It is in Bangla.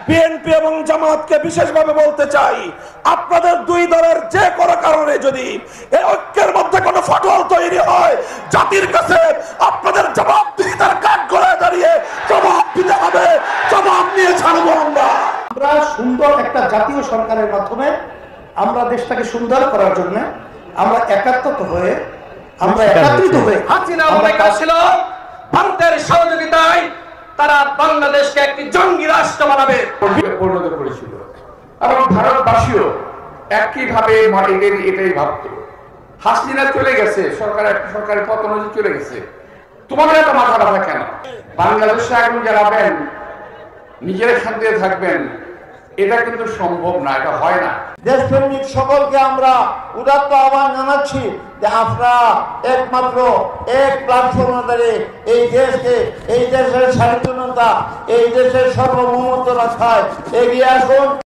বিএনপি এবং জামাতকে বিশেষভাবে বলতে চাই, আপনাদের দুই দলের যে কোনো কারণে যদি এই ঐক্যের মধ্যে কোনো ফাটল তৈরি হয়, জাতির কাছে আপনাদের জবাবদিহিতার কাঠ গড়ায় দাঁড়িয়ে জবাব দিতে হবে। জবাব নিয়ে ছাড়বো আমরা। সুন্দর একটা জাতীয় সরকারের মাধ্যমে আমরা দেশটাকে সুন্দর করার জন্য আমরা একত্রিত হয়ে হাসিনা ছিল ভারতের সহযোগিতায় তারা বাংলাদেশকে একটি জঙ্গি রাষ্ট্র বানাবে পরিণত করেছিল এবং ভারতবাসীও একইভাবে এটাই ভাবত। হাসিনা চলে গেছে, সরকারের পতন চলে গেছে, তোমাদের এত মাথা ব্যথা কেন? বাংলাদেশে আগুন জ্বালাবেন, নিজের শান্তিতে থাকবেন, এটা কিন্তু সম্ভব না, এটা হয় না। দেশপ্রেমিক সকলকে আমরা উদাত্ত আহ্বান জানাচ্ছি যে আপনারা একমাত্র এক প্ল্যাটফর্মে দাঁড়িয়ে এই দেশকে, এই দেশের স্বাধীনতা, এই দেশের সার্বভৌমত্ব রক্ষায় এগিয়ে আসুন।